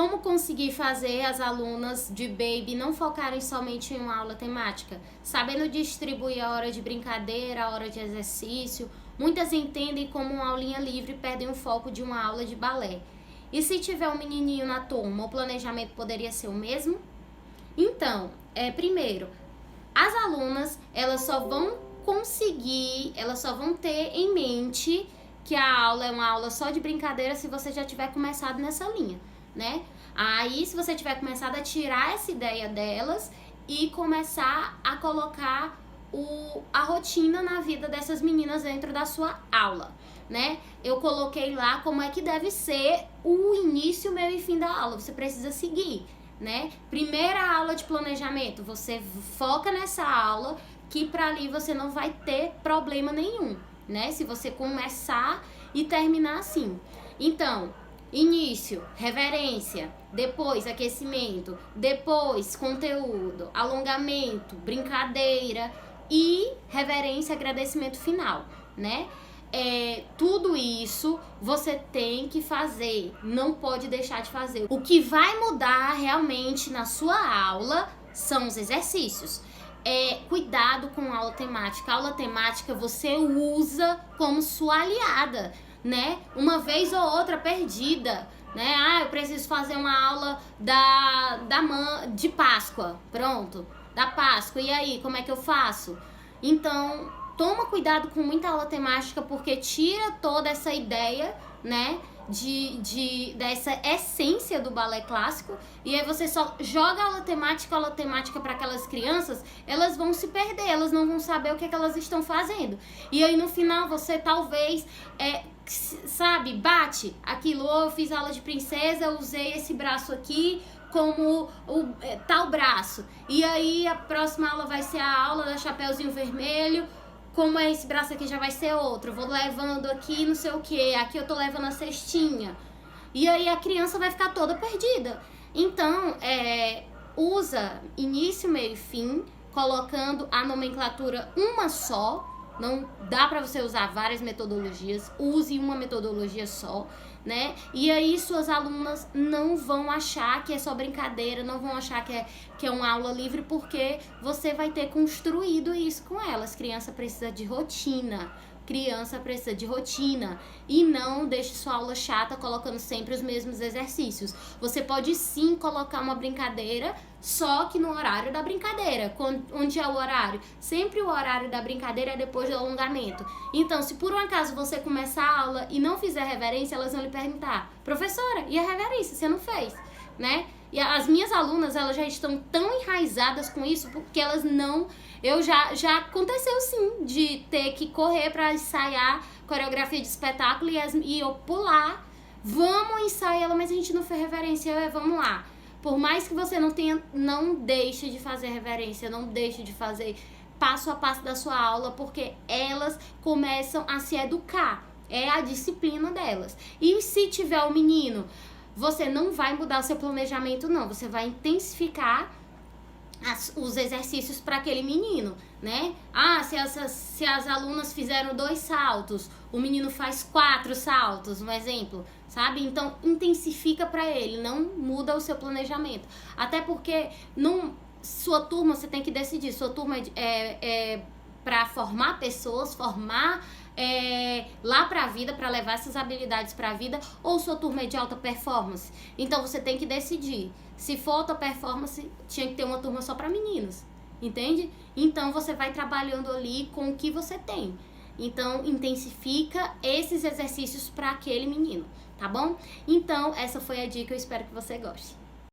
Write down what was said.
Como conseguir fazer as alunas de Baby não focarem somente em uma aula temática? Sabendo distribuir a hora de brincadeira, a hora de exercício. Muitas entendem como uma aulinha livre e perdem o foco de uma aula de balé. E se tiver um menininho na turma, o planejamento poderia ser o mesmo? Então, primeiro, as alunas, elas só vão ter em mente que a aula é uma aula só de brincadeira se você já tiver começado nessa linha, né? Aí, se você tiver começado a tirar essa ideia delas e começar a colocar a rotina na vida dessas meninas dentro da sua aula, né? Eu coloquei lá como é que deve ser o início, meio e fim da aula. Você precisa seguir, né? Primeira aula de planejamento, você foca nessa aula que para ali você não vai ter problema nenhum, né? Se você começar e terminar assim. Então, início, reverência, depois aquecimento, depois conteúdo, alongamento, brincadeira e reverência, agradecimento final, né? Tudo isso você tem que fazer, não pode deixar de fazer. O que vai mudar realmente na sua aula são os exercícios. Cuidado com a aula temática. A aula temática você usa como sua aliada, né? Uma vez ou outra perdida, né? Eu preciso fazer uma aula de Páscoa, pronto, da Páscoa, e aí, como é que eu faço? Então, toma cuidado com muita aula temática, porque tira toda essa ideia, né, dessa essência do balé clássico, e aí você só joga aula temática para aquelas crianças, elas vão se perder, elas não vão saber o que elas estão fazendo. E aí no final você talvez, bate aquilo, eu fiz aula de princesa, eu usei esse braço aqui como tal braço, e aí a próxima aula vai ser a aula da Chapeuzinho Vermelho, como esse braço aqui já vai ser outro, eu vou levando aqui não sei o que, aqui eu tô levando a cestinha, e aí a criança vai ficar toda perdida. Então, usa início, meio e fim, colocando a nomenclatura uma só. Não dá para você usar várias metodologias, use uma metodologia só, né? E aí suas alunas não vão achar que é só brincadeira, não vão achar que é uma aula livre, porque você vai ter construído isso com elas. Criança precisa de rotina. E não deixe sua aula chata colocando sempre os mesmos exercícios. Você pode sim colocar uma brincadeira, só que no horário da brincadeira. Onde é o horário? Sempre o horário da brincadeira é depois do alongamento. Então, se por um acaso você começar a aula e não fizer reverência, elas vão lhe perguntar: professora, e a reverência? Você não fez, né? E as minhas alunas, elas já estão tão enraizadas com isso, porque elas não... Já aconteceu sim, de ter que correr para ensaiar coreografia de espetáculo e eu pular. Vamos ensaiar, mas a gente não fez reverência, vamos lá. Por mais que você não tenha, não deixe de fazer reverência, não deixe de fazer passo a passo da sua aula, porque elas começam a se educar. É a disciplina delas. E se tiver um menino, você não vai mudar o seu planejamento, não. Você vai intensificar os exercícios para aquele menino, né? Se as alunas fizeram 2 saltos, o menino faz 4 saltos, um exemplo, sabe? Então, intensifica para ele, não muda o seu planejamento. Até porque, sua turma, você tem que decidir, sua turma é para formar pessoas, lá pra vida, para levar essas habilidades pra vida, ou sua turma é de alta performance. Então você tem que decidir. Se for alta performance, tinha que ter uma turma só pra meninos, entende? Então você vai trabalhando ali com o que você tem. Então intensifica esses exercícios para aquele menino, tá bom? Então essa foi a dica, eu espero que você goste.